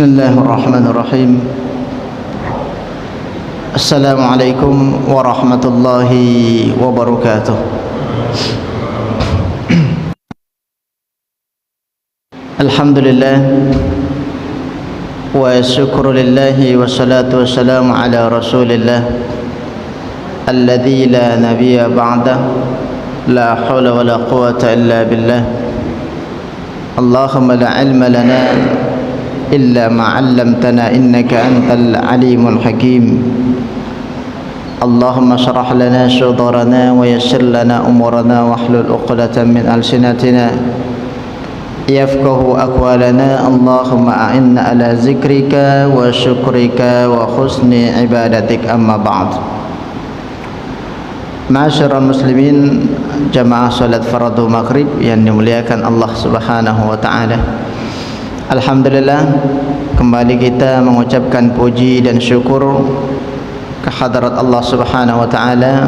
Bismillahirrahmanirrahim. Assalamualaikum warahmatullahi wabarakatuh. Alhamdulillah wa syukru lillahi wa salatu wassalamu ala rasulillah alladzi la nabiyya ba'dah, la hawla wa la quwwata illa billah. Allahumma la ilma lana إلا ما علمتنا إنك أنت العليم الحكيم. اللهم اشرح لنا صدورنا ويسر لنا أمورنا واحلل عقدة من ألسنتنا يفقه أقوالنا. اللهم أعنا على ذكرك وشكرك وحسن عبادتك. أما بعد. Ma'asyiral muslimin, jamaah salat fardu maghrib yang dimuliakan Allah Subhanahu wa taala. Alhamdulillah, kembali kita mengucapkan puji dan syukur kehadrat Allah Subhanahu wa taala,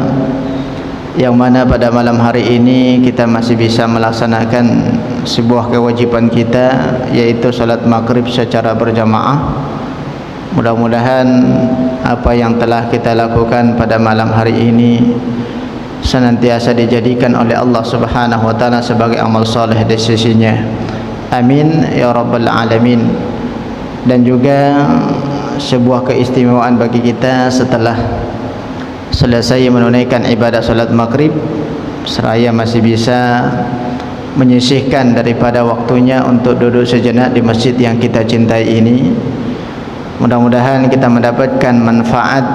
yang mana pada malam hari ini kita masih bisa melaksanakan sebuah kewajiban kita, yaitu salat maghrib secara berjamaah. Mudah-mudahan apa yang telah kita lakukan pada malam hari ini senantiasa dijadikan oleh Allah Subhanahu wa taala sebagai amal saleh di sisinya. Amin ya rabbal alamin. Dan juga sebuah keistimewaan bagi kita setelah selesai menunaikan ibadah salat maghrib, seraya masih bisa menyisihkan daripada waktunya untuk duduk sejenak di masjid yang kita cintai ini. Mudah-mudahan kita mendapatkan manfaat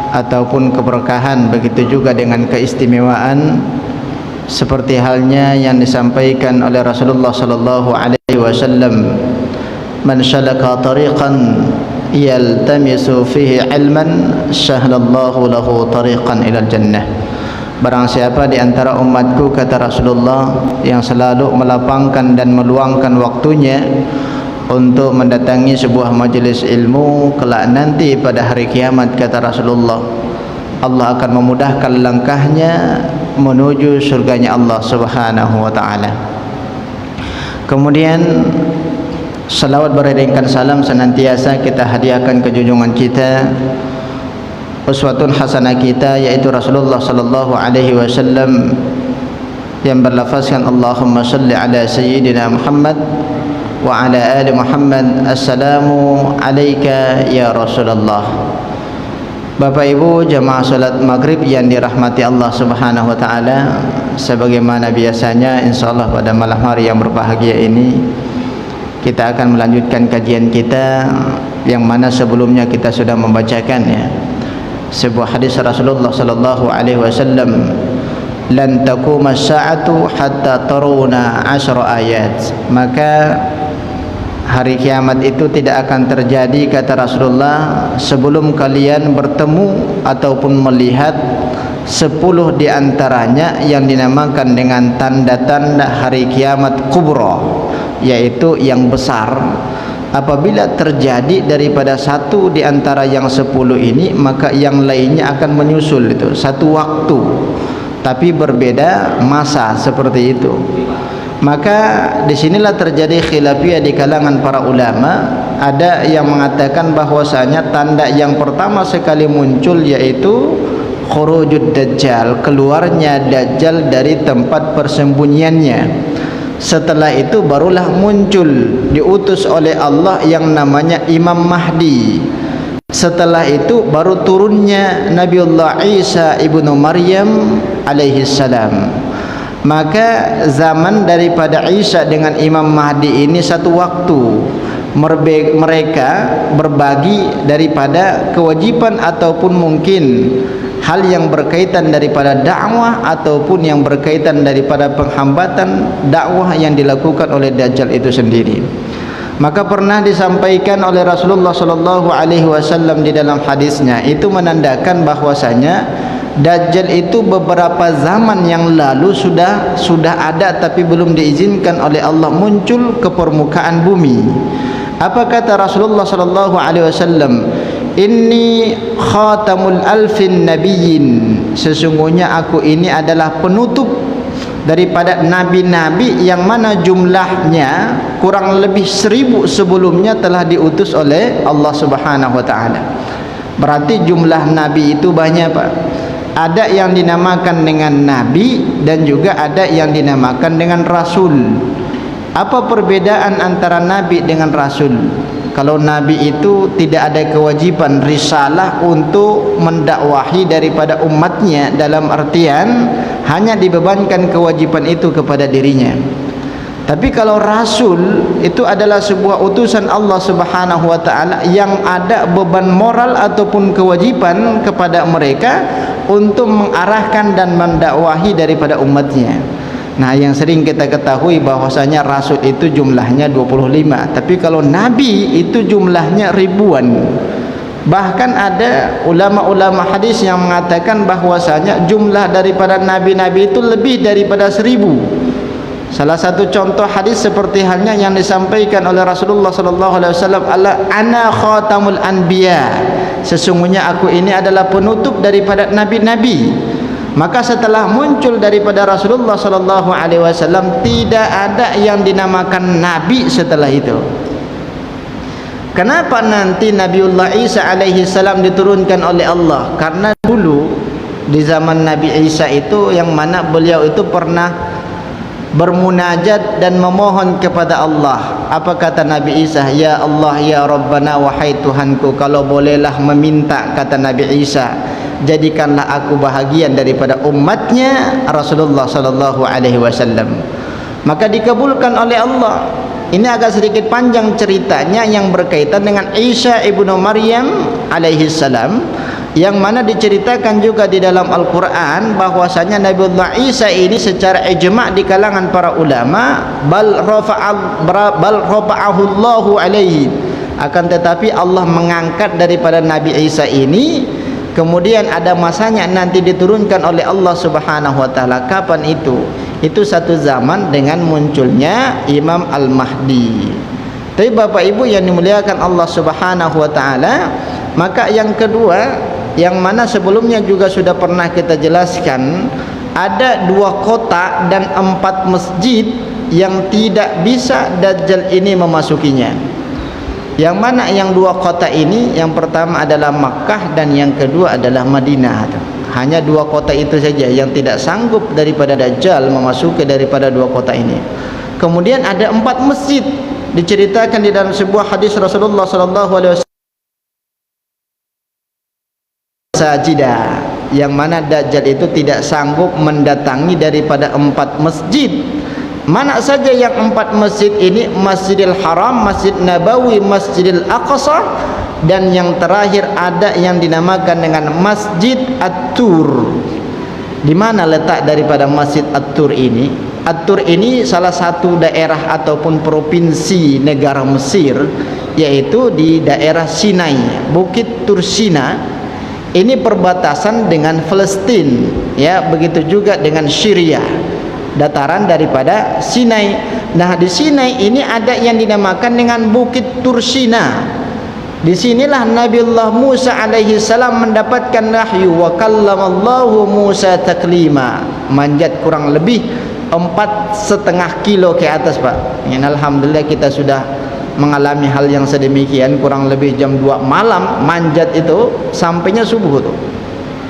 ataupun keberkahan, begitu juga dengan keistimewaan seperti halnya yang disampaikan oleh Rasulullah sallallahu alaihi wasallam, man salaka tariqan yaltamisu fihi ilman sahhalallahu lahu tariqan ilal jannah. Barang siapa di antara umatku, kata Rasulullah, yang selalu melapangkan dan meluangkan waktunya untuk mendatangi sebuah majelis ilmu, kelak nanti pada hari kiamat, kata Rasulullah, Allah akan memudahkan langkahnya menuju surganya Allah Subhanahu wa taala. Kemudian salawat beriringkan salam senantiasa kita hadiahkan ke junjungan kita, uswatun hasanah kita, yaitu Rasulullah sallallahu alaihi wasallam, yang berlafazkan Allahumma shalli ala sayyidina Muhammad wa ala ali Muhammad. Assalamu alayka ya Rasulullah. Bapak Ibu jamaah salat maghrib yang dirahmati Allah Subhanahu wa taala, sebagaimana biasanya insyaallah pada malam hari yang berbahagia ini kita akan melanjutkan kajian kita, yang mana sebelumnya kita sudah membacakan sebuah hadis Rasulullah sallallahu alaihi wasallam, lan taquma as-sa'atu hatta taruna 10 ayat. Maka hari kiamat itu tidak akan terjadi, kata Rasulullah, sebelum kalian bertemu ataupun melihat 10 di antaranya yang dinamakan dengan tanda-tanda hari kiamat kubra, yaitu yang besar. Apabila terjadi daripada satu di antara yang 10 ini, maka yang lainnya akan menyusul. Itu satu waktu tapi berbeda masa, seperti itu. Maka disinilah terjadi khilafiyah di kalangan para ulama. Ada yang mengatakan bahwasanya tanda yang pertama sekali muncul yaitu khurujud dajjal, keluarnya dajjal dari tempat persembunyiannya. Setelah itu barulah muncul, diutus oleh Allah, yang namanya Imam Mahdi. Setelah itu baru turunnya Nabiullah Isa ibnu Maryam alaihi salam. Maka zaman daripada Isa dengan Imam Mahdi ini satu waktu. Mereka berbagi daripada kewajiban ataupun mungkin hal yang berkaitan daripada dakwah ataupun yang berkaitan daripada penghambatan dakwah yang dilakukan oleh Dajjal itu sendiri. Maka pernah disampaikan oleh Rasulullah sallallahu alaihi wasallam di dalam hadisnya, itu menandakan bahwasanya Dajjal itu beberapa zaman yang lalu sudah ada, tapi belum diizinkan oleh Allah muncul ke permukaan bumi. Apa kata Rasulullah sallallahu alaihi wasallam? Inni khatamul alfin nabiyyin, sesungguhnya aku ini adalah penutup daripada nabi-nabi yang mana jumlahnya kurang lebih 1000 sebelumnya telah diutus oleh Allah Subhanahu wa taala. Berarti jumlah nabi itu banyak, Pak. Ada yang dinamakan dengan nabi dan juga ada yang dinamakan dengan rasul. Apa perbedaan antara nabi dengan rasul? Kalau nabi itu tidak ada kewajiban risalah untuk mendakwahi daripada umatnya, dalam artian hanya dibebankan kewajiban itu kepada dirinya. Tapi kalau rasul itu adalah sebuah utusan Allah Subhanahu wa taala yang ada beban moral ataupun kewajiban kepada mereka untuk mengarahkan dan mendakwahi daripada umatnya. Nah, yang sering kita ketahui bahwasanya rasul itu jumlahnya 25, tapi kalau nabi itu jumlahnya ribuan. Bahkan ada ulama-ulama hadis yang mengatakan bahwasanya jumlah daripada nabi-nabi itu lebih daripada 1000. Salah satu contoh hadis seperti halnya yang disampaikan oleh Rasulullah sallallahu alaihi wasallam, ana khatamul anbiya, sesungguhnya aku ini adalah penutup daripada nabi-nabi. Maka setelah muncul daripada Rasulullah sallallahu alaihi wasallam tidak ada yang dinamakan nabi setelah itu. Kenapa nanti Nabiullah Isa alaihi salam diturunkan oleh Allah? Karena dulu di zaman Nabi Isa itu yang mana beliau itu pernah bermunajat dan memohon kepada Allah. Apa kata Nabi Isa? Ya Allah, ya Rabbana, wahai Tuhanku, kalau bolehlah meminta, kata Nabi Isa, jadikanlah aku bahagian daripada umatnya Rasulullah sallallahu alaihi wasallam. Maka dikabulkan oleh Allah. Ini agak sedikit panjang ceritanya yang berkaitan dengan Isa ibnu Maryam alaihi salam, yang mana diceritakan juga di dalam Al-Quran bahwasanya Nabiullah Isa ini secara ijma' di kalangan para ulama bal rafa'ahu Allahu alaihi, akan tetapi Allah mengangkat daripada Nabi Isa ini, kemudian ada masanya nanti diturunkan oleh Allah Subhanahu wa taala. Kapan itu? Itu satu zaman dengan munculnya Imam Al-Mahdi. Tapi Bapak Ibu yang dimuliakan Allah Subhanahu wa taala, maka yang kedua, yang mana sebelumnya juga sudah pernah kita jelaskan, ada 2 kota dan 4 masjid yang tidak bisa Dajjal ini memasukinya. Yang mana yang 2 kota ini, yang pertama adalah Makkah dan yang kedua adalah Madinah. Hanya 2 kota itu saja yang tidak sanggup daripada Dajjal memasuki daripada 2 kota ini. Kemudian ada 4 masjid diceritakan di dalam sebuah hadis Rasulullah sallallahu alaihi wasallam sajidah, yang mana Dajjal itu tidak sanggup mendatangi daripada 4 masjid. Mana saja yang 4 masjid ini? Masjidil Haram, Masjid Nabawi, Masjidil Aqsa, dan yang terakhir ada yang dinamakan dengan Masjid At-Tur. Di mana letak daripada Masjid At-Tur ini? At-Tur ini salah satu daerah ataupun provinsi negara Mesir, yaitu di daerah Sinai, Bukit Tursina. Ini perbatasan dengan Palestina, ya, begitu juga dengan Syria, dataran daripada Sinai. Nah, di Sinai ini ada yang dinamakan dengan Bukit Tursina. Di sinilah Nabiullah Musa alaihi salam mendapatkan wahyu, wa kallamallahu Musa taklima. Manjat kurang lebih 4,5 kilo ke atas, Pak. Ya, alhamdulillah kita sudah mengalami hal yang sedemikian. Kurang lebih jam 2 malam manjat itu, sampainya subuh tuh.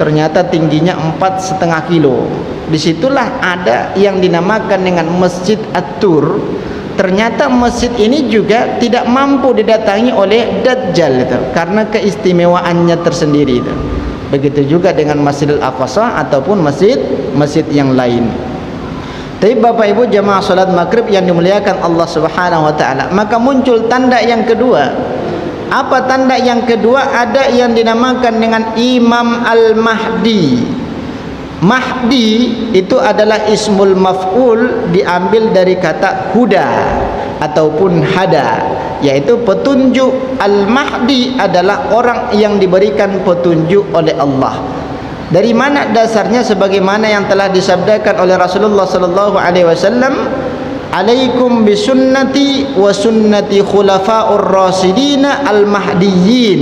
Ternyata tingginya 4,5 kilo. Disitulah ada yang dinamakan dengan Masjid At-Tur. Ternyata masjid ini juga tidak mampu didatangi oleh Dajjal itu, karena keistimewaannya tersendiri itu. Begitu juga dengan Masjidil Aqsa ataupun masjid yang lain. Tapi Bapak Ibu jamaah salat maghrib yang dimuliakan Allah Subhanahu wa taala, maka muncul tanda yang kedua. Apa tanda yang kedua? Ada yang dinamakan dengan Imam Al-Mahdi. Mahdi itu adalah ismul maf'ul, diambil dari kata huda ataupun hada, yaitu petunjuk. Al-Mahdi adalah orang yang diberikan petunjuk oleh Allah. Dari mana dasarnya? Sebagaimana yang telah disabdakan oleh Rasulullah sallallahu alaihi wasallam, alaikum bisunnati wa sunnati khulafaur rasidin al-mahdiyyin.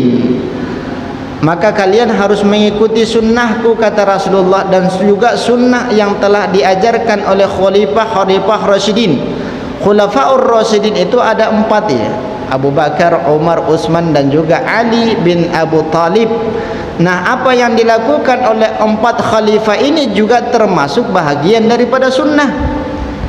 maka kalian harus mengikuti sunnahku, kata Rasulullah, dan juga sunnah yang telah diajarkan oleh khalifah Rasyidin. Khulafaur Rasyidin itu ada 4 ya, Abu Bakar, Umar, Utsman dan juga Ali bin Abu Talib. Nah, apa yang dilakukan oleh 4 khalifah ini juga termasuk bahagian daripada sunnah,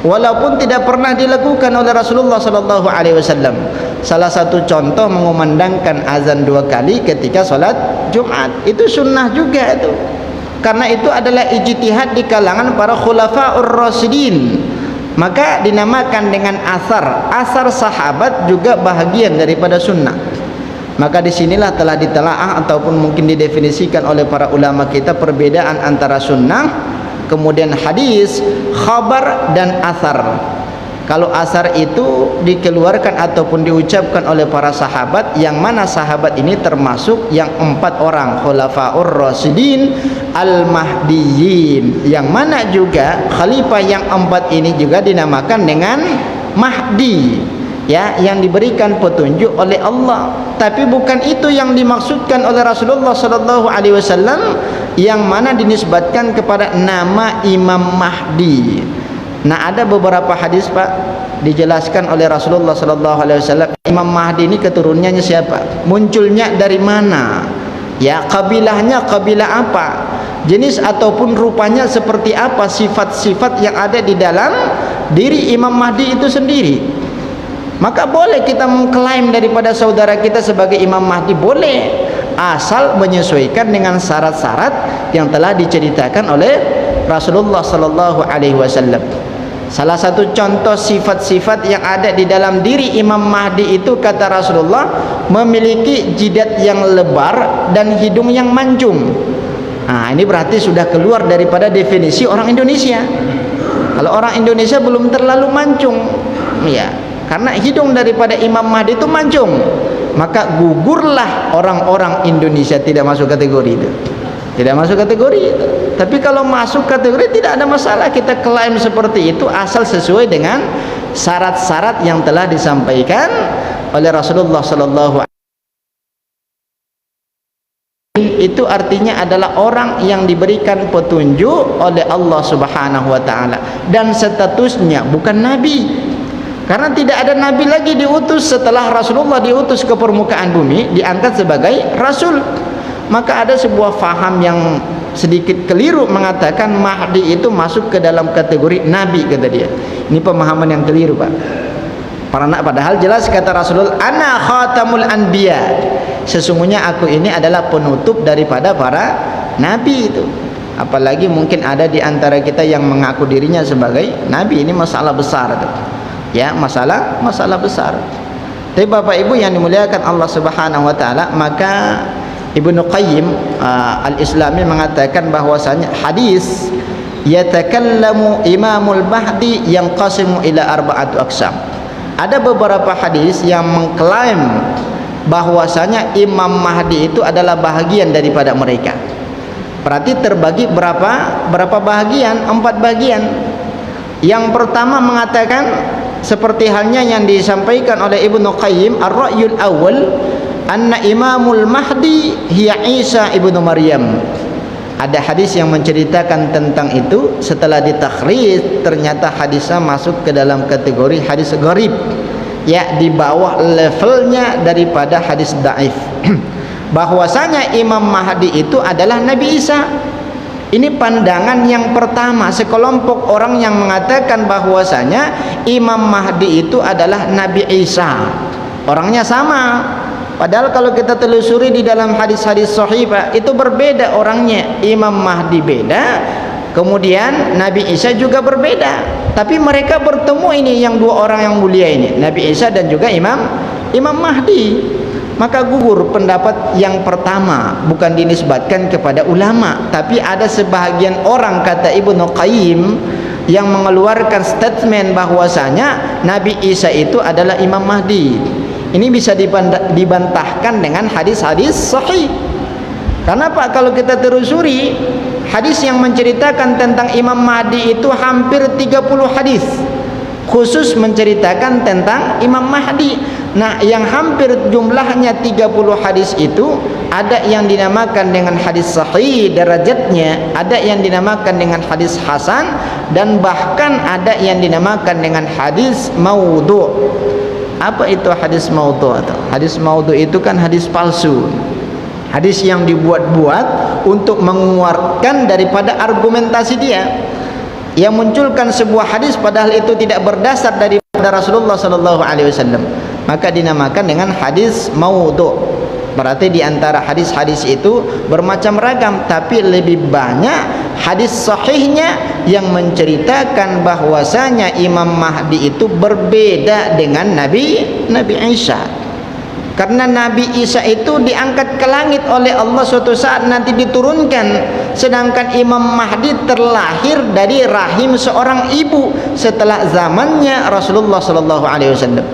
walaupun tidak pernah dilakukan oleh Rasulullah sallallahu alaihi wasallam. Salah satu contoh mengumandangkan azan 2 kali ketika salat Jumat, itu sunnah juga itu. Karena itu adalah ijtihad di kalangan para khulafaur rasyidin, maka dinamakan dengan asar. Asar sahabat juga bahagian daripada sunnah. Maka disinilah telah ditelaah ataupun mungkin didefinisikan oleh para ulama kita perbedaan antara sunnah, kemudian hadis, khabar dan asar. Kalau asar itu dikeluarkan ataupun diucapkan oleh para sahabat, yang mana sahabat ini termasuk yang 4 orang khulafaur rasyidin al-mahdiyyin, yang mana juga khalifah yang 4 ini juga dinamakan dengan mahdi, ya, yang diberikan petunjuk oleh Allah. Tapi bukan itu yang dimaksudkan oleh Rasulullah sallallahu alaihi wasallam, yang mana dinisbatkan kepada nama Imam Mahdi. Nah, ada beberapa hadis Pak dijelaskan oleh Rasulullah sallallahu alaihi wasallam, Imam Mahdi ini keturunannya siapa? Munculnya dari mana? Ya, kabilahnya kabilah apa? Jenis ataupun rupanya seperti apa? Sifat-sifat yang ada di dalam diri Imam Mahdi itu sendiri. Maka boleh kita mengklaim daripada saudara kita sebagai Imam Mahdi, boleh, asal menyesuaikan dengan syarat-syarat yang telah diceritakan oleh Rasulullah sallallahu alaihi wasallam. Salah satu contoh sifat-sifat yang ada di dalam diri Imam Mahdi itu, kata Rasulullah, memiliki jidat yang lebar dan hidung yang mancung. Nah, ini berarti sudah keluar daripada definisi orang Indonesia. Kalau orang Indonesia belum terlalu mancung, ya, karena hidung daripada Imam Mahdi itu mancung, maka gugurlah orang-orang Indonesia tidak masuk kategori itu. Tidak masuk kategori itu. Tapi kalau masuk kategori tidak ada masalah, kita klaim seperti itu asal sesuai dengan syarat-syarat yang telah disampaikan oleh Rasulullah sallallahu alaihi wasallam. Itu artinya adalah orang yang diberikan petunjuk oleh Allah Subhanahu wa taala, dan statusnya bukan nabi. Karena tidak ada nabi lagi diutus setelah Rasulullah diutus ke permukaan bumi, diangkat sebagai rasul. Maka ada sebuah faham yang sedikit keliru mengatakan Mahdi itu masuk ke dalam kategori nabi, kata dia. Ini pemahaman yang keliru, Pak. Padahal jelas kata Rasulullah, ana khatamul anbiya, sesungguhnya aku ini adalah penutup daripada para nabi itu. Apalagi mungkin ada di antara kita yang mengaku dirinya sebagai nabi. Ini masalah besar itu. Ya, masalah besar. Tapi Bapak Ibu yang dimuliakan Allah Subhanahu wa taala, maka Ibnu Qayyim al-Islami mengatakan bahwasanya hadis yatakallamu Imamul Mahdi yanqasimu ila arba'atu aqsam. Ada beberapa hadis yang mengklaim bahwasanya Imam Mahdi itu adalah bahagian daripada mereka. Berarti terbagi berapa bahagian? 4 bahagian. Yang pertama mengatakan seperti halnya yang disampaikan oleh Ibnu Qayyim, ar-ra'yul awal anna Imamul Mahdi hiya Isa ibnu Maryam. Ada hadis yang menceritakan tentang itu. Setelah ditakhrij, ternyata hadisnya masuk ke dalam kategori hadis gharib, ya, di bawah levelnya daripada hadis dhaif. Bahwasanya Imam Mahdi itu adalah Nabi Isa. Ini pandangan yang pertama, sekelompok orang yang mengatakan bahwasanya Imam Mahdi itu adalah Nabi Isa. Orangnya sama. Padahal kalau kita telusuri di dalam hadis-hadis sahih, Pak, itu berbeda orangnya. Imam Mahdi beda, kemudian Nabi Isa juga berbeda. Tapi mereka bertemu ini, yang 2 orang yang mulia ini, Nabi Isa dan juga Imam Mahdi. Maka gugur pendapat yang pertama, bukan dinisbatkan kepada ulama, tapi ada sebahagian orang, kata Ibnu Qayyim, yang mengeluarkan statement bahwasanya Nabi Isa itu adalah Imam Mahdi. Ini bisa dibantahkan dengan hadis-hadis sahih. Karena Pak, kalau kita telusuri hadis yang menceritakan tentang Imam Mahdi itu hampir 30 hadis. khusus menceritakan tentang Imam Mahdi. Nah, yang hampir jumlahnya 30 hadis itu ada yang dinamakan dengan hadis sahih derajatnya, ada yang dinamakan dengan hadis hasan, dan bahkan ada yang dinamakan dengan hadis maudhu'. Apa itu hadis maudhu'? Hadis maudhu' itu kan hadis palsu, hadis yang dibuat-buat untuk menguatkan daripada argumentasi dia, yang munculkan sebuah hadis padahal itu tidak berdasar daripada Rasulullah sallallahu alaihi wasallam, maka dinamakan dengan hadis maudhu'. Berarti di antara hadis-hadis itu bermacam ragam, tapi lebih banyak hadis sahihnya yang menceritakan bahwasanya Imam Mahdi itu berbeda dengan Nabi Isa. Karena Nabi Isa itu diangkat ke langit oleh Allah suatu saat nanti diturunkan, sedangkan Imam Mahdi terlahir dari rahim seorang ibu setelah zamannya Rasulullah sallallahu alaihi wasallam.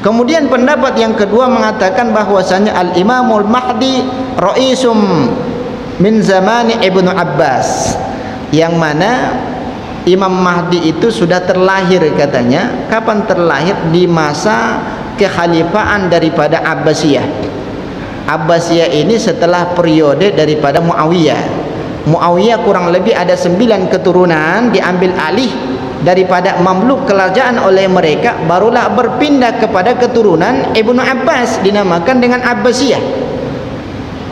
Kemudian pendapat yang kedua mengatakan bahwasanya Al-Imamul Mahdi raisum min zamani Ibnu Abbas, yang mana Imam Mahdi itu sudah terlahir katanya. Kapan terlahir? Di masa kekhalifahan daripada Abbasiyah. Abbasiyah ini setelah periode daripada Muawiyah. Muawiyah kurang lebih ada 9 keturunan diambil alih daripada Mamluk kerajaan oleh mereka, barulah berpindah kepada keturunan Ibnu Abbas, dinamakan dengan Abbasiyah.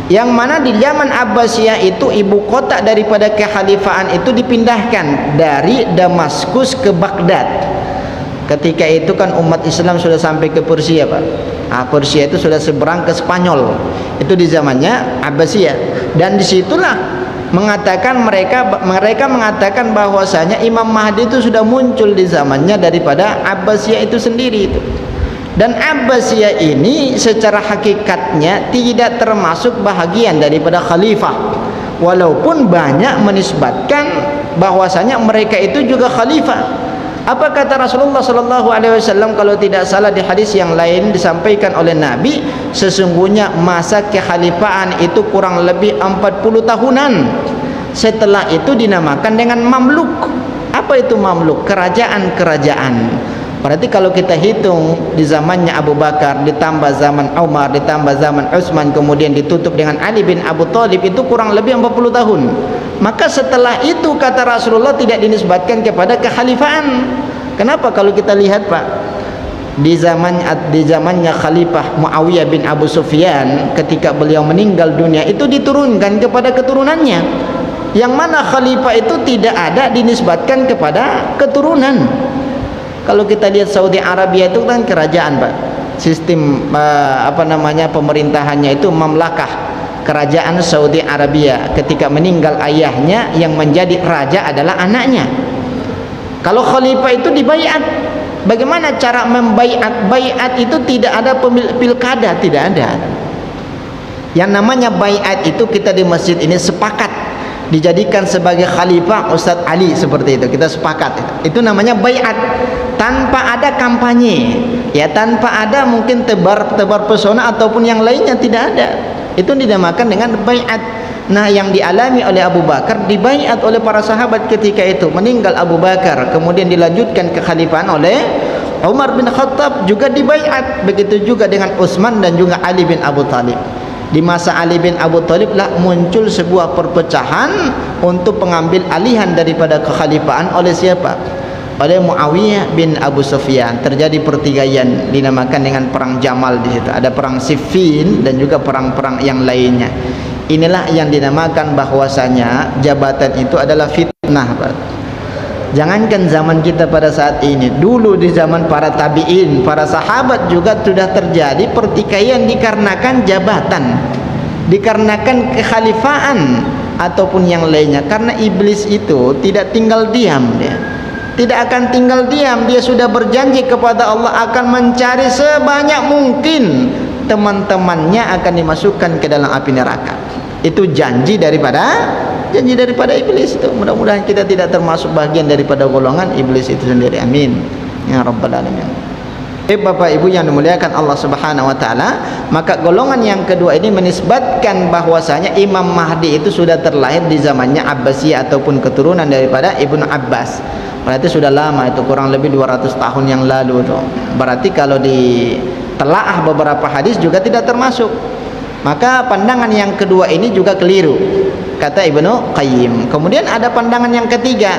Yang mana di zaman Abbasiyah itu ibu kota daripada kekhalifahan itu dipindahkan dari Damaskus ke Baghdad. Ketika itu kan umat Islam sudah sampai ke Persia, Pak. Persia itu sudah seberang ke Spanyol. Itu di zamannya Abbasiyah. Dan disitulah mereka mengatakan bahwasanya Imam Mahdi itu sudah muncul di zamannya daripada Abbasiyah itu sendiri itu. Dan Abbasiyah ini secara hakikatnya tidak termasuk bahagian daripada khalifah, walaupun banyak menisbatkan bahwasanya mereka itu juga khalifah. Apa kata Rasulullah sallallahu alaihi wasallam kalau tidak salah di hadis yang lain disampaikan oleh Nabi, sesungguhnya masa kekhalifahan itu kurang lebih 40 tahunan. Setelah itu dinamakan dengan Mamluk. Apa itu Mamluk? Kerajaan-kerajaan. Berarti kalau kita hitung di zamannya Abu Bakar ditambah zaman Umar ditambah zaman Utsman kemudian ditutup dengan Ali bin Abu Thalib, itu kurang lebih 40 tahun. Maka setelah itu kata Rasulullah tidak dinisbatkan kepada kekhalifahan. Kenapa? Kalau kita lihat, Pak, di zamannya Khalifah Muawiyah bin Abu Sufyan, ketika beliau meninggal dunia itu diturunkan kepada keturunannya, yang mana khalifah itu tidak ada dinisbatkan kepada keturunan. Kalau kita lihat Saudi Arabia itu kan kerajaan, Pak. Sistem pemerintahannya itu mamlakah, kerajaan Saudi Arabia. Ketika meninggal ayahnya, yang menjadi raja adalah anaknya. Kalau khalifah itu dibaiat. Bagaimana cara membaiat? Baiat itu tidak ada pilkada, tidak ada. Yang namanya baiat itu kita di masjid ini sepakat dijadikan sebagai khalifah Ustadz Ali, seperti itu kita sepakat. Itu namanya baiat, tanpa ada kampanye, ya, tanpa ada mungkin tebar pesona ataupun yang lainnya, tidak ada. Itu dinamakan dengan baiat. Nah, yang dialami oleh Abu Bakar dibaiat oleh para sahabat ketika itu. Meninggal Abu Bakar, kemudian dilanjutkan kekhalifahan oleh Umar bin Khattab, juga dibaiat. Begitu juga dengan Utsman dan juga Ali bin Abu Thalib. Di masa Ali bin Abu Thalib lah muncul sebuah perpecahan untuk pengambil alihan daripada kekhalifahan oleh siapa? Oleh Muawiyah bin Abu Sufyan. Terjadi pertikaian dinamakan dengan perang Jamal di situ. Ada perang Siffin dan juga perang-perang yang lainnya. Inilah yang dinamakan bahwasanya jabatan itu adalah fitnah, Pak. Jangankan zaman kita pada saat ini, dulu di zaman para tabi'in, para sahabat juga sudah terjadi pertikaian dikarenakan jabatan, dikarenakan kekhalifahan ataupun yang lainnya. Karena iblis itu tidak tinggal diam, dia tidak akan tinggal diam. Dia sudah berjanji kepada Allah akan mencari sebanyak mungkin teman-temannya akan dimasukkan ke dalam api neraka. Itu janji daripada iblis itu. Mudah-mudahan kita tidak termasuk bagian daripada golongan iblis itu sendiri. Amin ya rabbal alamin. Bapak Ibu yang dimuliakan Allah Subhanahu wa taala, maka golongan yang kedua ini menisbatkan bahwasanya Imam Mahdi itu sudah terlahir di zamannya Abbasiyah ataupun keturunan daripada Ibnu Abbas. Berarti sudah lama, itu kurang lebih 200 tahun yang lalu tuh. Berarti kalau ditelaah beberapa hadis juga tidak termasuk. Maka pandangan yang kedua ini juga keliru, kata Ibnu Qayyim. Kemudian ada pandangan yang ketiga,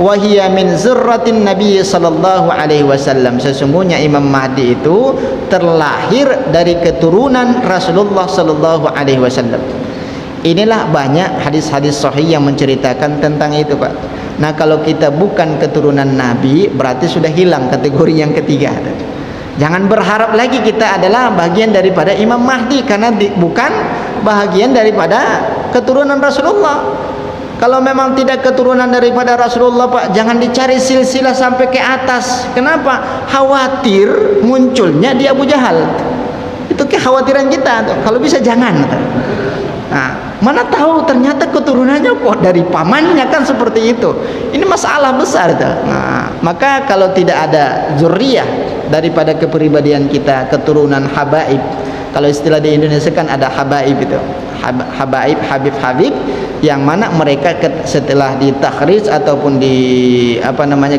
wahiyya min zurratin Nabi sallallahu alaihi wasallam. Sesungguhnya Imam Mahdi itu terlahir dari keturunan Rasulullah sallallahu alaihi wasallam. Inilah banyak hadis-hadis sahih yang menceritakan tentang itu, Pak. Nah, kalau kita bukan keturunan Nabi, berarti sudah hilang kategori yang ketiga. Jangan berharap lagi kita adalah bagian daripada Imam Mahdi, karena bukan bagian daripada keturunan Rasulullah. Kalau memang tidak keturunan daripada Rasulullah, Pak, jangan dicari silsilah sampai ke atas. Kenapa? Khawatir munculnya di Abu Jahal. Itu kekhawatiran kita tuh. Kalau bisa jangan. Nah, mana tahu ternyata keturunannya kok dari pamannya, kan seperti itu. Ini masalah besar tuh. Nah, maka kalau tidak ada zuriyah daripada kepribadian kita, keturunan habaib. Kalau istilah di Indonesia kan ada habaib itu. Habaib, habib-habib, yang mana mereka setelah ditakhrij ataupun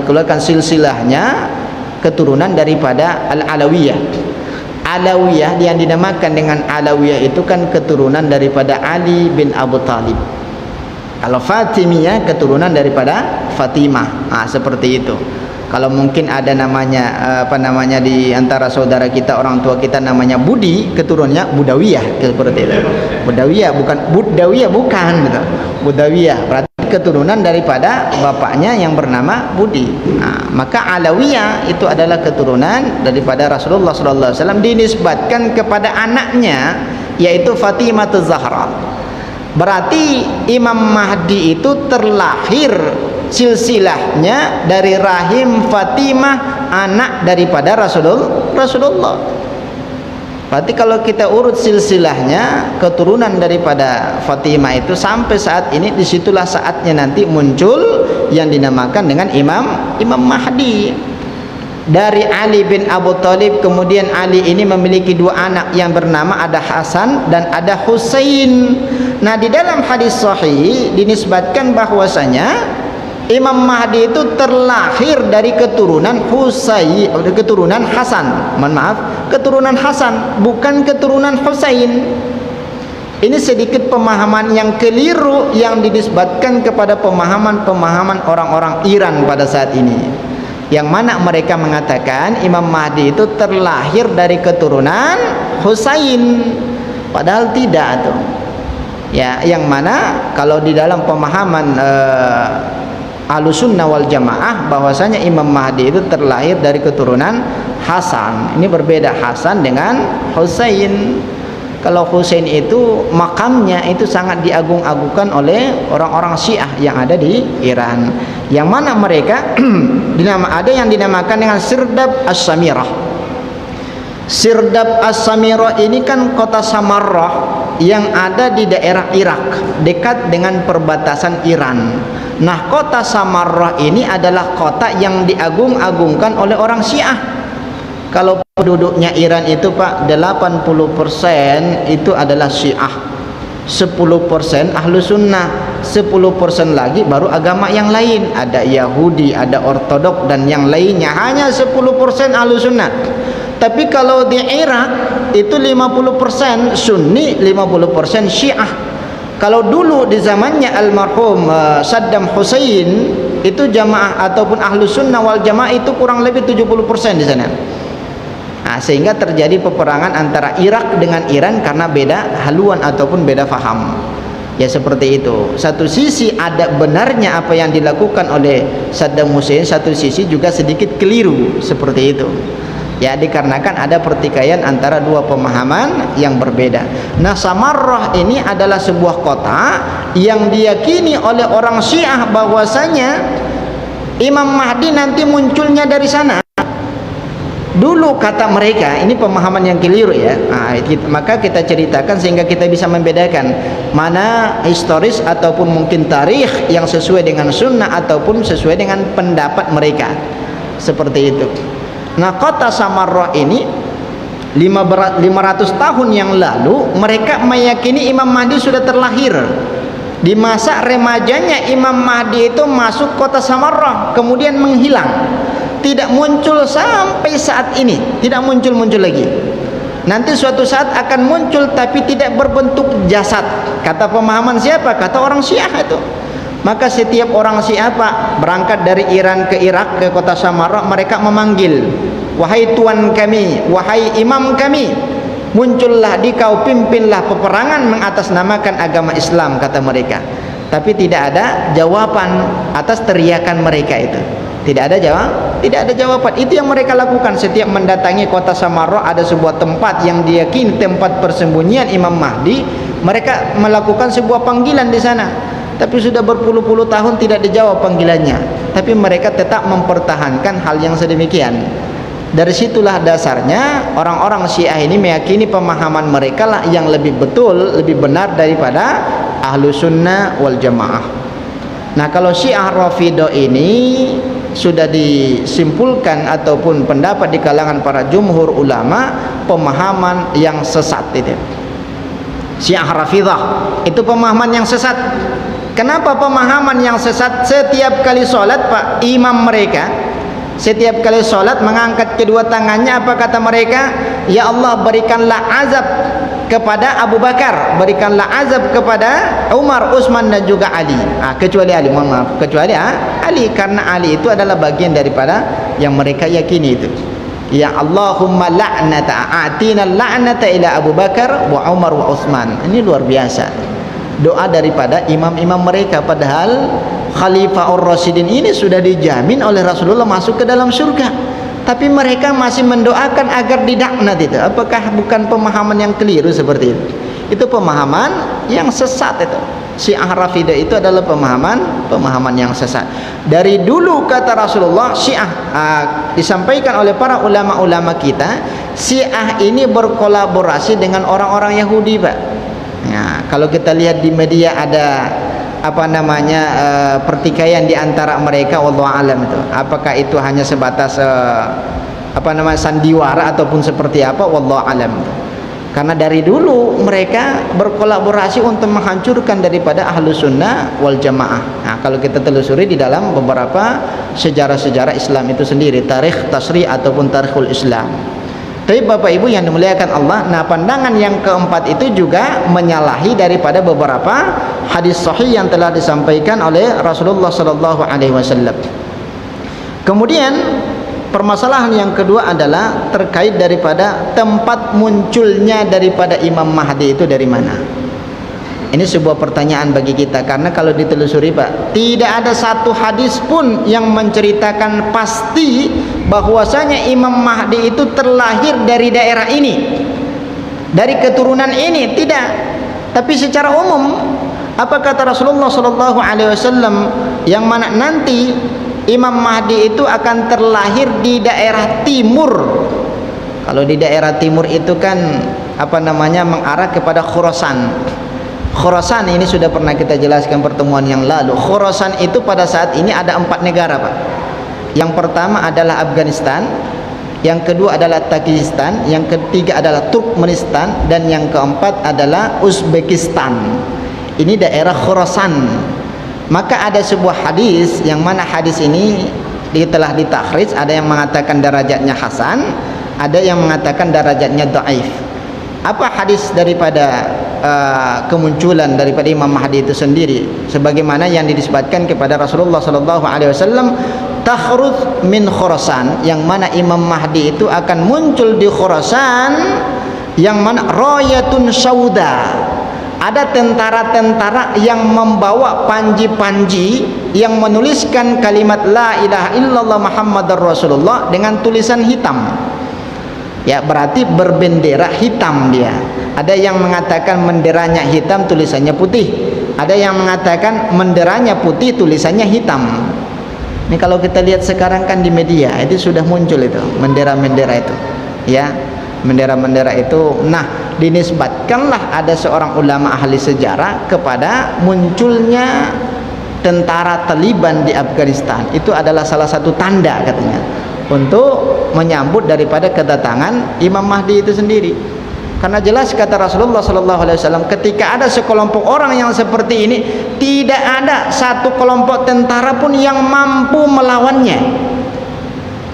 keluarkan silsilahnya keturunan daripada Al-Alawiyah. Alawiyah yang dinamakan dengan Alawiyah itu kan keturunan daripada Ali bin Abu Talib. Kalau Fatimiyah keturunan daripada Fatimah. Nah, seperti itu. Kalau mungkin ada namanya di antara saudara kita, orang tua kita namanya Budi, keturunannya Budawiyah, seperti itu. Budawiyah bukan gitu. Budawiyah berarti keturunan daripada bapaknya yang bernama Budi. Nah, maka Alawiyah itu adalah keturunan daripada Rasulullah sallallahu alaihi wasallam, dinisbatkan kepada anaknya yaitu Fatimah Az-Zahra. Berarti Imam Mahdi itu terlahir silsilahnya dari rahim Fatimah, anak daripada Rasulullah. Berarti kalau kita urut silsilahnya, keturunan daripada Fatimah itu sampai saat ini, disitulah saatnya nanti muncul yang dinamakan dengan Imam Mahdi. Dari Ali bin Abu Talib, kemudian Ali ini memiliki dua anak yang bernama ada Hasan dan ada Husain. Nah, di dalam hadis sahih dinisbatkan bahwasanya Imam Mahdi itu terlahir dari keturunan keturunan Hasan. Keturunan Hasan, bukan keturunan Husain. Ini sedikit pemahaman yang keliru yang dinisbatkan kepada pemahaman orang-orang Iran pada saat ini, yang mana mereka mengatakan Imam Mahdi itu terlahir dari keturunan Husain, padahal tidak tuh. Ya, yang mana kalau di dalam pemahaman Ahlussunnah wal Jamaah bahwasanya Imam Mahdi itu terlahir dari keturunan Hasan. Ini berbeda Hasan dengan Husain. Kalau Husain itu makamnya itu sangat diagung-agungkan oleh orang-orang Syiah yang ada di Iran, yang mana mereka ada yang dinamakan dengan Sirdab As-Samirah. Sirdab As-Samirah ini kan kota Samarrah yang ada di daerah Irak, dekat dengan perbatasan Iran. Nah, kota Samarrah ini adalah kota yang diagung-agungkan oleh orang Syiah. Kalau penduduknya Iran itu, Pak, 80% itu adalah Syiah, 10% Ahlu Sunnah, 10% lagi baru agama yang lain. Ada Yahudi, ada Ortodok dan yang lainnya. Hanya 10% Ahlu Sunnah. Tapi kalau di Irak itu 50% Sunni, 50% Syiah. Kalau dulu di zamannya almarhum Saddam Hussein itu jamaah ataupun ahlu sunnah wal jamaah itu kurang lebih 70% di sana. Nah, sehingga terjadi peperangan antara Irak dengan Iran karena beda haluan ataupun beda faham. Ya, seperti itu. Satu sisi ada benarnya apa yang dilakukan oleh Saddam Hussein, satu sisi juga sedikit keliru, seperti itu. Ya, dikarenakan ada pertikaian antara dua pemahaman yang berbeda. Nah, Samarrah ini adalah sebuah kota yang diyakini oleh orang Syiah bahwasanya Imam Mahdi nanti munculnya dari sana. Dulu kata mereka, ini pemahaman yang keliru ya. Nah, maka kita ceritakan sehingga kita bisa membedakan mana historis ataupun mungkin tarikh yang sesuai dengan sunnah ataupun sesuai dengan pendapat mereka. Seperti itu. Nah, kota Samarrah ini 500 tahun yang lalu mereka meyakini Imam Mahdi sudah terlahir. Di masa remajanya Imam Mahdi itu masuk kota Samarrah, kemudian menghilang, tidak muncul sampai saat ini, tidak muncul lagi. Nanti suatu saat akan muncul tapi tidak berbentuk jasad. Kata pemahaman siapa? Kata orang Syiah itu. Maka setiap orang Syiah Pak berangkat dari Iran ke Irak ke kota Samarrah, mereka memanggil, wahai tuan kami, wahai imam kami, muncullah dikau, pimpinlah peperangan mengatasnamakan agama Islam, kata mereka. Tapi tidak ada jawaban atas teriakan mereka itu. Tidak ada jawaban. Itu yang mereka lakukan setiap mendatangi kota Samarrah. Ada sebuah tempat yang diyakini tempat persembunyian Imam Mahdi. Mereka melakukan sebuah panggilan di sana. Tapi sudah berpuluh-puluh tahun tidak dijawab panggilannya. Tapi mereka tetap mempertahankan hal yang sedemikian. Dari situlah dasarnya orang-orang Syiah ini meyakini pemahaman mereka lah yang lebih betul, lebih benar daripada ahlu sunnah wal jamaah. Nah, kalau Syiah Rafidhah ini sudah disimpulkan ataupun pendapat di kalangan para jumhur ulama, pemahaman yang sesat itu. Syiah Rafidhah itu pemahaman yang sesat. Kenapa pemahaman yang sesat? Setiap kali sholat Pak, imam mereka setiap kali sholat mengangkat kedua tangannya, apa kata mereka? Ya Allah, berikanlah azab kepada Abu Bakar, berikanlah azab kepada Umar, Utsman dan juga Ali. Kecuali Ali, mohon maaf, kecuali Ali, karena Ali itu adalah bagian daripada yang mereka yakini itu. Ya Allahumma la'nata, atina la'nata ila Abu Bakar wa Umar wa Utsman. Ini luar biasa doa daripada imam-imam mereka, padahal Khalifah Ar-Rasyidin ini sudah dijamin oleh Rasulullah masuk ke dalam surga, tapi mereka masih mendoakan agar didaknat itu. Apakah bukan pemahaman yang keliru seperti itu? Itu pemahaman yang sesat itu. Syiah Rafidhah itu adalah pemahaman yang sesat. Dari dulu kata Rasulullah, Syiah disampaikan oleh para ulama-ulama kita, Syiah ini berkolaborasi dengan orang-orang Yahudi, Pak. Ya, kalau kita lihat di media ada pertikaian di antara mereka, wallahu alam itu. Apakah itu hanya sebatas sandiwara ataupun seperti apa, wallahu alam. Karena dari dulu mereka berkolaborasi untuk menghancurkan daripada ahlu sunnah wal jamaah. Nah, kalau kita telusuri di dalam beberapa sejarah-sejarah Islam itu sendiri, tarikh tasri ataupun tarikhul Islam. Tapi Bapak Ibu yang dimuliakan Allah, nah pandangan yang keempat itu juga menyalahi daripada beberapa hadis sahih yang telah disampaikan oleh Rasulullah sallallahu alaihi wasallam. Kemudian permasalahan yang kedua adalah terkait daripada tempat munculnya daripada Imam Mahdi itu dari mana. Ini sebuah pertanyaan bagi kita, karena kalau ditelusuri Pak, tidak ada satu hadis pun yang menceritakan pasti bahwasanya Imam Mahdi itu terlahir dari daerah ini, dari keturunan ini, tidak. Tapi secara umum, apa kata Rasulullah sallallahu alaihi wasallam, yang mana nanti Imam Mahdi itu akan terlahir di daerah timur. Kalau di daerah timur itu kan mengarah kepada Khurasan. Khurasan ini sudah pernah kita jelaskan pertemuan yang lalu. Khurasan itu pada saat ini ada 4 negara, Pak. Yang pertama adalah Afghanistan, yang kedua adalah Tajikistan, yang ketiga adalah Turkmenistan, dan yang keempat adalah Uzbekistan. Ini daerah Khurasan. Maka ada sebuah hadis yang mana hadis ini telah ditakhrij, ada yang mengatakan derajatnya hasan, ada yang mengatakan derajatnya dhaif. Apa hadis daripada kemunculan daripada Imam Mahdi itu sendiri? Sebagaimana yang dinisbatkan kepada Rasulullah sallallahu alaihi wasallam, takhruj min Khurasan, yang mana Imam Mahdi itu akan muncul di Khurasan, yang mana rayatun sauda, ada tentara-tentara yang membawa panji-panji yang menuliskan kalimat la ilaha illallah Muhammadar Rasulullah dengan tulisan hitam. Ya, berarti berbendera hitam dia. Ada yang mengatakan benderanya hitam, tulisannya putih. Ada yang mengatakan benderanya putih, tulisannya hitam. Ini kalau kita lihat sekarang kan di media itu sudah muncul itu bendera-bendera itu. Ya, bendera-bendera itu. Nah, dinisbatkanlah ada seorang ulama ahli sejarah kepada munculnya tentara Taliban di Afghanistan. Itu adalah salah satu tanda katanya untuk menyambut daripada kedatangan Imam Mahdi itu sendiri. Karena jelas kata Rasulullah SAW, ketika ada sekelompok orang yang seperti ini, tidak ada satu kelompok tentara pun yang mampu melawannya.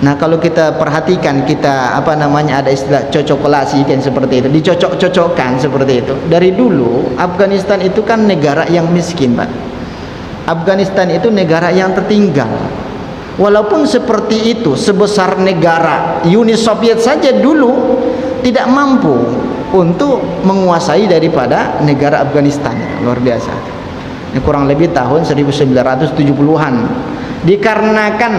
Nah, kalau kita perhatikan, kita ada istilah cocokolasi kan, seperti itu, dicocok-cocokkan seperti itu. Dari dulu Afghanistan itu kan negara yang miskin, Pak. Afghanistan itu negara yang tertinggal. Walaupun seperti itu, sebesar negara Uni Soviet saja dulu tidak mampu untuk menguasai daripada negara Afghanistan. Luar biasa. Ini kurang lebih tahun 1970-an. Dikarenakan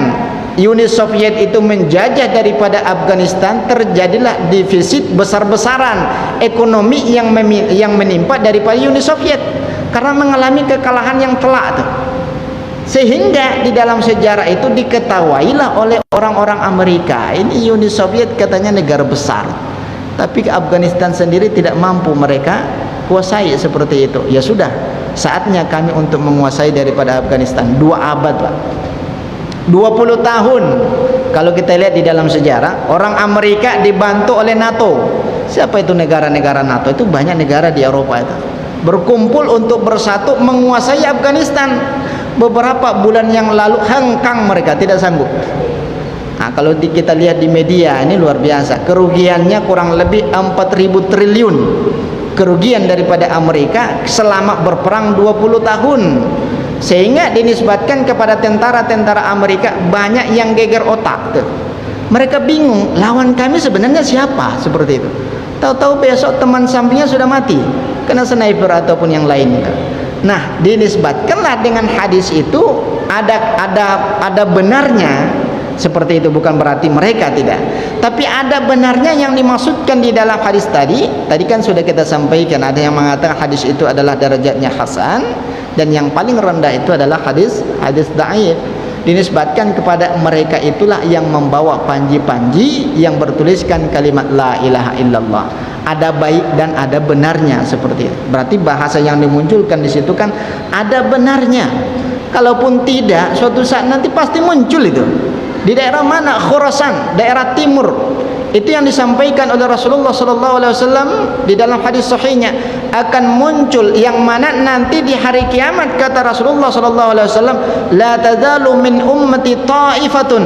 Uni Soviet itu menjajah daripada Afghanistan, terjadilah defisit besar-besaran ekonomi yang menimpa daripada Uni Soviet karena mengalami kekalahan yang telak tuh. Sehingga di dalam sejarah itu diketahuilah oleh orang-orang Amerika, ini Uni Soviet katanya negara besar, tapi Afghanistan sendiri tidak mampu mereka kuasai seperti itu. Ya sudah, saatnya kami untuk menguasai daripada Afghanistan. 2 abad, Pak. 20 tahun. Kalau kita lihat di dalam sejarah, orang Amerika dibantu oleh NATO. Siapa itu negara-negara NATO? Itu banyak negara di Eropa itu berkumpul untuk bersatu menguasai Afghanistan. Beberapa bulan yang lalu hengkang, mereka tidak sanggup. Nah, kalau kita lihat di media ini luar biasa, kerugiannya kurang lebih 4.000 triliun kerugian daripada Amerika selama berperang 20 tahun. Sehingga dinisbatkan kepada tentara-tentara Amerika banyak yang geger otak tuh. Mereka bingung, lawan kami sebenarnya siapa, seperti itu. Tahu-tahu besok teman sampingnya sudah mati kena sniper ataupun yang lain. Nah, dinisbatkanlah dengan hadis itu ada benarnya seperti itu, bukan berarti mereka tidak, tapi ada benarnya yang dimaksudkan di dalam hadis tadi kan sudah kita sampaikan. Ada yang mengatakan hadis itu adalah derajatnya hasan, dan yang paling rendah itu adalah hadis dhaif. Dinisbatkan kepada mereka itulah yang membawa panji-panji yang bertuliskan kalimat la ilaha illallah. Ada baik dan ada benarnya, seperti itu. Berarti bahasa yang dimunculkan di situ kan ada benarnya. Kalaupun tidak, suatu saat nanti pasti muncul itu. Di daerah mana? Khurasan, daerah timur. Itu yang disampaikan oleh Rasulullah SAW di dalam hadis sahihnya, akan muncul yang mana nanti di hari kiamat, kata Rasulullah SAW, la tazalu min ummati ta'ifatun,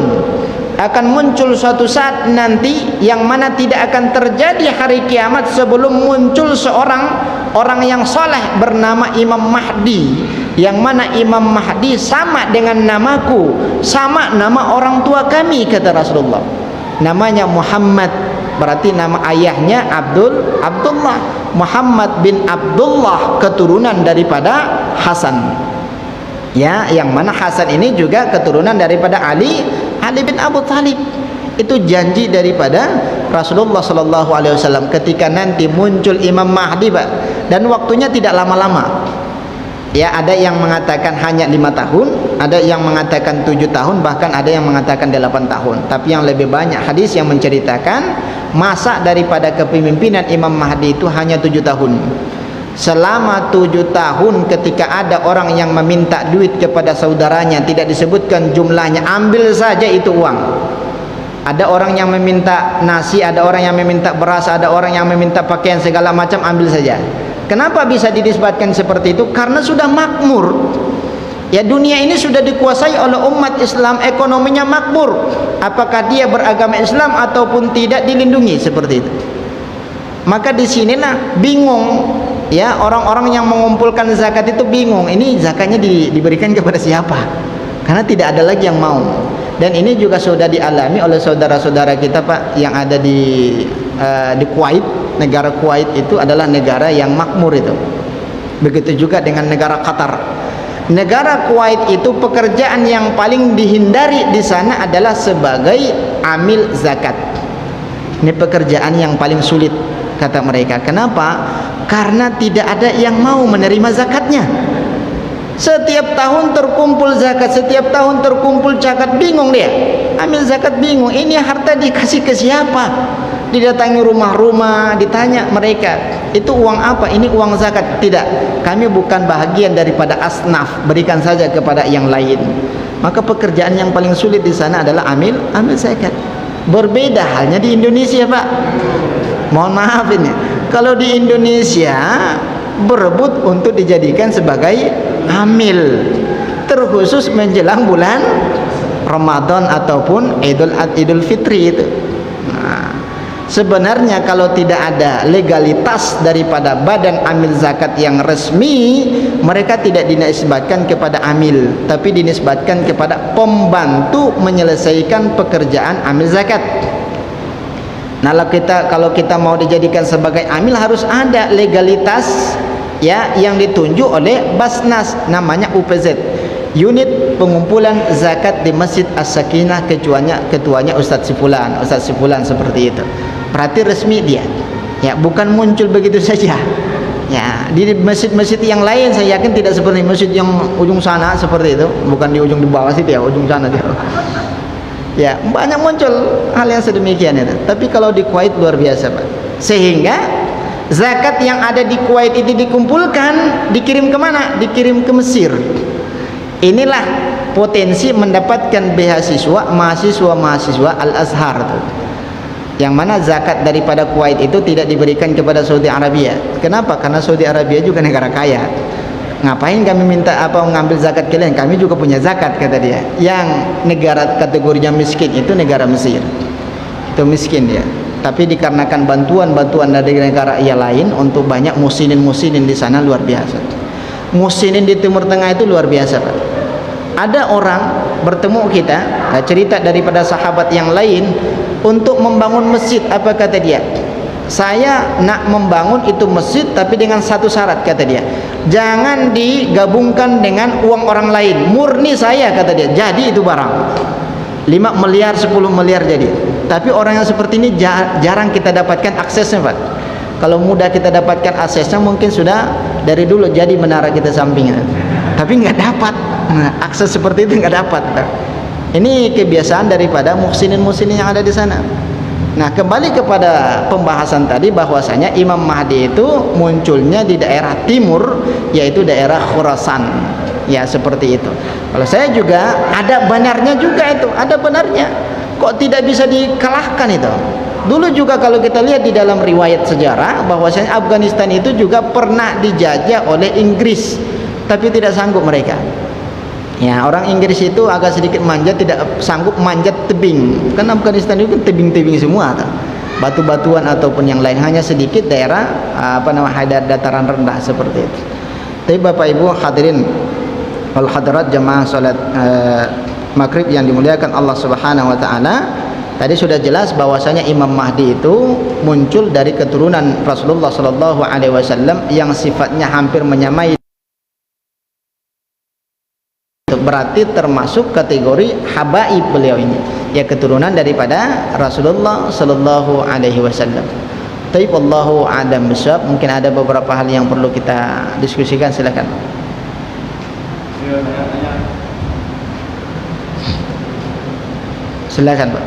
akan muncul suatu saat nanti yang mana tidak akan terjadi hari kiamat sebelum muncul seorang orang yang saleh bernama Imam Mahdi, yang mana Imam Mahdi sama dengan namaku, sama nama orang tua kami, kata Rasulullah. Namanya Muhammad, berarti nama ayahnya Abdullah. Muhammad bin Abdullah, keturunan daripada Hasan. Ya, yang mana Hasan ini juga keturunan daripada Ali bin Abu Thalib. Itu janji daripada Rasulullah SAW ketika nanti muncul Imam Mahdi, Pak. Dan waktunya tidak lama-lama. Ya, ada yang mengatakan hanya 5 tahun, ada yang mengatakan 7 tahun, bahkan ada yang mengatakan 8 tahun. Tapi yang lebih banyak hadis yang menceritakan masa daripada kepemimpinan Imam Mahdi itu hanya 7 tahun. Selama 7 tahun ketika ada orang yang meminta duit kepada saudaranya, tidak disebutkan jumlahnya, ambil saja itu uang. Ada orang yang meminta nasi, ada orang yang meminta beras, ada orang yang meminta pakaian, segala macam, ambil saja. Kenapa bisa dinisbatkan seperti itu? Karena sudah makmur. Ya, dunia ini sudah dikuasai oleh umat Islam, ekonominya makmur. Apakah dia beragama Islam ataupun tidak, dilindungi seperti itu. Maka di sinilah bingung, ya, orang-orang yang mengumpulkan zakat itu bingung. Ini zakatnya diberikan kepada siapa? Karena tidak ada lagi yang mau. Dan ini juga sudah dialami oleh saudara-saudara kita, Pak, yang ada di Kuwait. Negara Kuwait itu adalah negara yang makmur itu. Begitu juga dengan negara Qatar. Negara Kuwait itu pekerjaan yang paling dihindari di sana adalah sebagai amil zakat. Ini pekerjaan yang paling sulit, kata mereka. Kenapa? Karena tidak ada yang mau menerima zakatnya. Setiap tahun terkumpul zakat, setiap tahun terkumpul zakat, bingung dia. Ambil zakat bingung, ini harta dikasih ke siapa? Didatangi rumah-rumah, ditanya mereka, itu uang apa? Ini uang zakat. Tidak, kami bukan bahagian daripada asnaf, berikan saja kepada yang lain. Maka pekerjaan yang paling sulit di sana adalah amil zakat. Berbeda halnya di Indonesia, Pak. Mohon maaf ini. Kalau di Indonesia berebut untuk dijadikan sebagai amil, terkhusus menjelang bulan Ramadan ataupun Idul Fitri itu. Nah, sebenarnya kalau tidak ada legalitas daripada badan amil zakat yang resmi, mereka tidak dinisbatkan kepada amil, tapi dinisbatkan kepada pembantu menyelesaikan pekerjaan amil zakat. Nah, kalau kita mau dijadikan sebagai amil harus ada legalitas ya yang ditunjuk oleh Basnas, namanya UPZ, Unit Pengumpulan Zakat di Masjid As-Sakinah, ketuanya Ustadz Sifulan seperti itu. Berarti resmi dia. Ya, bukan muncul begitu saja. Ya, di masjid-masjid yang lain saya yakin tidak seperti masjid yang ujung sana seperti itu, bukan di ujung di bawah situ ya, ujung sana dia. Ya, banyak muncul hal yang sedemikian itu. Tapi kalau di Kuwait luar biasa, Pak. Sehingga zakat yang ada di Kuwait itu dikumpulkan, dikirim kemana? Dikirim ke Mesir. Inilah potensi mendapatkan beasiswa mahasiswa Al-Azhar tuh. Yang mana zakat daripada Kuwait itu tidak diberikan kepada Saudi Arabia. Kenapa? Karena Saudi Arabia juga negara kaya. Ngapain kami minta mengambil zakat kalian? Kami juga punya zakat, kata dia. Yang negara kategorinya miskin itu negara Mesir. Itu miskin dia. Tapi dikarenakan bantuan dari negara yang lain untuk banyak muslimin di sana luar biasa. Muslimin di Timur Tengah itu luar biasa, Pak. Ada orang bertemu kita, cerita daripada sahabat yang lain untuk membangun masjid. Apa kata dia? Saya nak membangun itu masjid tapi dengan satu syarat, kata dia. Jangan digabungkan dengan uang orang lain. Murni saya, kata dia. Jadi itu barang 5 miliar, 10 miliar jadi. Tapi orang yang seperti ini jarang kita dapatkan aksesnya, Pak. Kalau mudah kita dapatkan aksesnya mungkin sudah dari dulu jadi menara kita sampingnya. Tapi nggak dapat. Nah, akses seperti itu nggak dapat. Ini kebiasaan daripada muhsinin yang ada di sana. Nah, kembali kepada pembahasan tadi bahwasanya Imam Mahdi itu munculnya di daerah timur, yaitu daerah Khurasan. Ya, seperti itu. Kalau saya juga ada benarnya juga itu, ada benarnya. Kok tidak bisa dikalahkan itu? Dulu juga kalau kita lihat di dalam riwayat sejarah bahwasanya Afghanistan itu juga pernah dijajah oleh Inggris, tapi tidak sanggup mereka. Ya, orang Inggris itu agak sedikit manjat, tidak sanggup manjat tebing. Kan Afghanistan itu tebing-tebing semua, batu-batuan ataupun yang lain, hanya sedikit daerah dataran rendah seperti itu. Tapi Bapak Ibu hadirin wal hadirat jamaah salat maghrib yang dimuliakan Allah Subhanahu wa taala, tadi sudah jelas bahwasanya Imam Mahdi itu muncul dari keturunan Rasulullah sallallahu alaihi wasallam yang sifatnya hampir menyamai, berarti termasuk kategori habaib beliau ini, ya keturunan daripada Rasulullah sallallahu alaihi wasallam. Tapi wallahu a'lam bishawab. Mungkin ada beberapa hal yang perlu kita diskusikan, silakan. Silakan, Pak.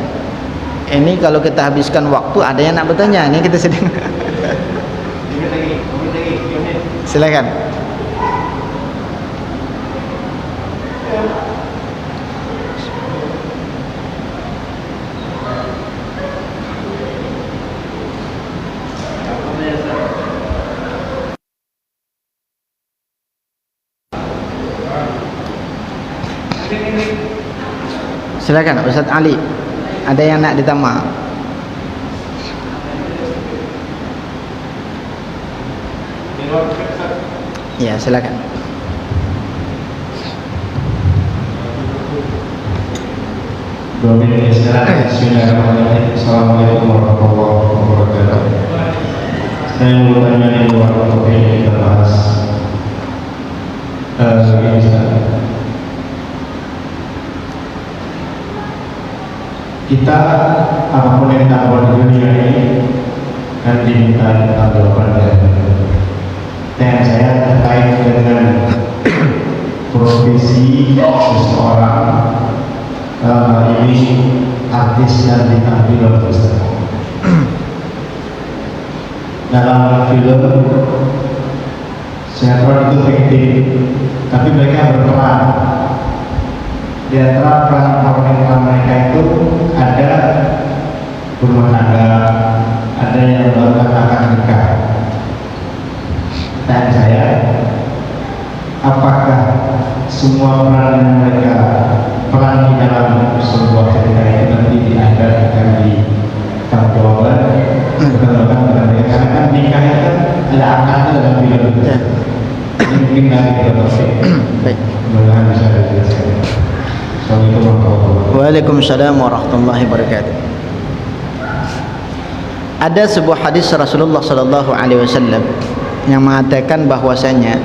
Ini kalau kita habiskan waktu ada yang nak bertanya, ini kita sedang. Silakan. Silakan Ustaz Ali, ada yang nak ditambah? Ya, silakan. Bismillahirrahmanirrahim. Assalamualaikum warahmatullahi wabarakatuh. Saya mau tanya di luar topik yang kita bahas. Kita apapun yang kita buat di dunia ini kan diminta jawaban dari dan saya terkait dengan profesi seseorang ini artis dan bintang film. Dalam film sinetron itu fiktif, tapi mereka berperan Di antara peran wanita mereka itu ada berumah tangga, ada yang baru akan nikah. Tanya saya, apakah semua peran yang mereka peran di dalam sebuah cerita itu nanti akan ditanggung karena kan nikah itu kan ada akadnya dalam film itu. Ini mungkin dari filosofi. Baik. Mudah-mudahan bisa dijelaskan. Assalamualaikum warahmatullahi wabarakatuh. Waalaikumsalam warahmatullahi wabarakatuh. Ada sebuah hadis Rasulullah sallallahu alaihi wasallam yang mengatakan bahwasanya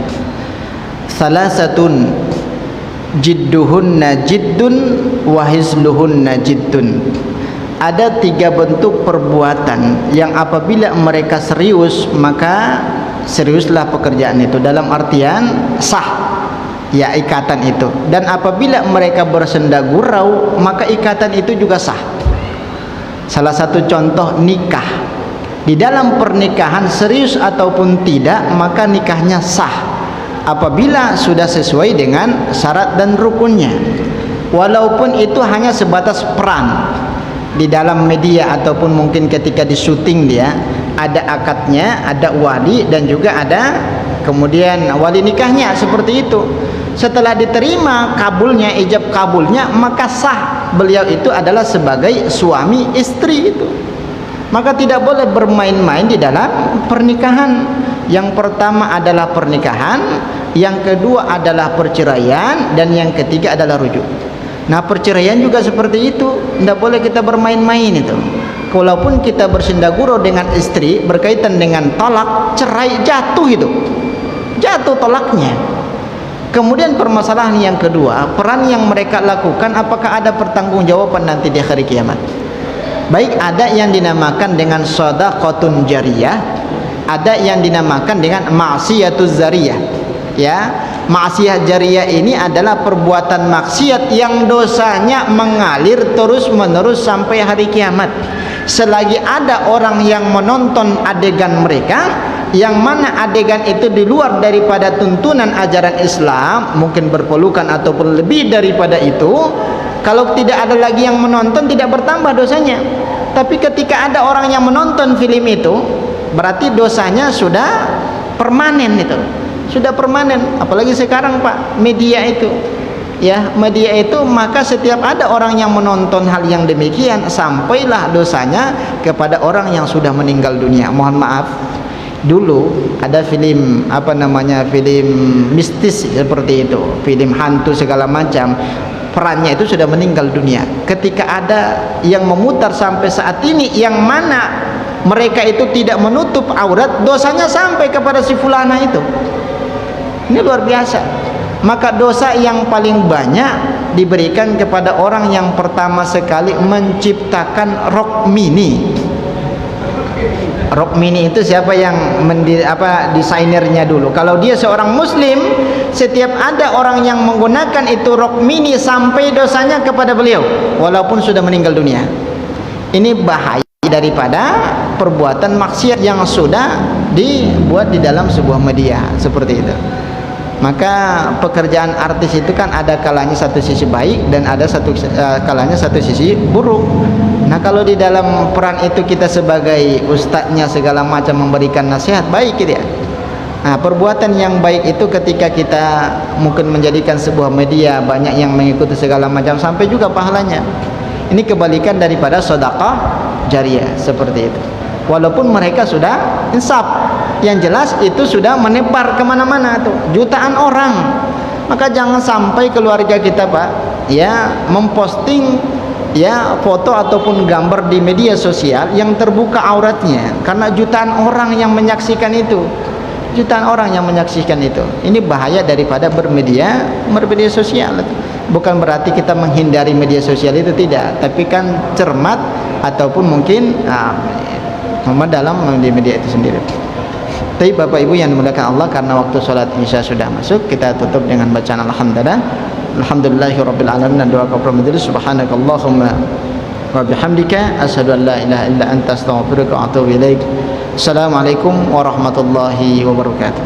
salasatun jidduhunna jiddun wa hizluhunna jiddun. Ada 3 bentuk perbuatan yang apabila mereka serius maka seriuslah pekerjaan itu, dalam artian sah ya ikatan itu, dan apabila mereka bersenda gurau maka ikatan itu juga sah. Salah satu contoh nikah. Di dalam pernikahan serius ataupun tidak maka nikahnya sah apabila sudah sesuai dengan syarat dan rukunnya, walaupun itu hanya sebatas peran di dalam media ataupun mungkin ketika di syuting dia ada akadnya, ada wali dan juga ada kemudian wali nikahnya seperti itu. Setelah diterima kabulnya, ijab kabulnya, maka sah beliau itu adalah sebagai suami istri itu. Maka tidak boleh bermain-main di dalam pernikahan. Yang pertama adalah pernikahan, yang kedua adalah perceraian, dan yang ketiga adalah rujuk. Nah, perceraian juga seperti itu, tidak boleh kita bermain-main itu. Walaupun kita bersendagurau dengan istri berkaitan dengan talak, cerai, jatuh itu, jatuh talaknya. Kemudian permasalahan yang kedua, peran yang mereka lakukan apakah ada pertanggungjawaban nanti di hari kiamat. Baik, ada yang dinamakan dengan shadaqatun jariyah, ada yang dinamakan dengan ma'siyatuz zariyah. Ya, maksiat jariyah ini adalah perbuatan maksiat yang dosanya mengalir terus-menerus sampai hari kiamat. Selagi ada orang yang menonton adegan mereka, yang mana adegan itu di luar daripada tuntunan ajaran Islam, mungkin berpelukan ataupun lebih daripada itu, kalau tidak ada lagi yang menonton tidak bertambah dosanya. Tapi ketika ada orang yang menonton film itu, berarti dosanya sudah permanen itu, sudah permanen. Apalagi sekarang Pak, media itu ya, media itu, maka setiap ada orang yang menonton hal yang demikian, sampailah dosanya kepada orang yang sudah meninggal dunia. Mohon maaf, dulu ada film film mistis seperti itu, film hantu segala macam, perannya itu sudah meninggal dunia. Ketika ada yang memutar sampai saat ini, yang mana mereka itu tidak menutup aurat, dosanya sampai kepada si fulana itu. Ini luar biasa. Maka dosa yang paling banyak diberikan kepada orang yang pertama sekali menciptakan rok mini. Rok mini itu siapa yang desainernya dulu? Kalau dia seorang muslim, setiap ada orang yang menggunakan itu rok mini sampai dosanya kepada beliau walaupun sudah meninggal dunia. Ini bahaya daripada perbuatan maksiat yang sudah dibuat di dalam sebuah media seperti itu. Maka pekerjaan artis itu kan ada kalanya satu sisi baik dan ada kalanya satu sisi buruk. Nah, kalau di dalam peran itu kita sebagai ustadznya segala macam memberikan nasihat, baik gitu ya. Nah, perbuatan yang baik itu ketika kita mungkin menjadikan sebuah media banyak yang mengikuti segala macam, sampai juga pahalanya. Ini kebalikan daripada sedekah jariyah seperti itu. Walaupun mereka sudah insaf, yang jelas itu sudah menebar kemana-mana tuh, jutaan orang. Maka jangan sampai keluarga kita Pak ya memposting ya foto ataupun gambar di media sosial yang terbuka auratnya, karena jutaan orang yang menyaksikan itu, jutaan orang yang menyaksikan itu. Ini bahaya daripada bermedia sosial. Bukan berarti kita menghindari media sosial itu, tidak, tapi kan cermat ataupun mungkin dalam media itu sendiri. Tapi Bapak Ibu yang dimuliakan Allah, karena waktu sholat isya sudah masuk, kita tutup dengan bacaan alhamdulillah. Alhamdulillahirabbil alamin, dan doa kepada majelis. Subhanakallahumma wa bihamdika asyhadu an la ilaha illa anta astaghfiruka wa atubu ilaik. Assalamualaikum warahmatullahi wabarakatuh.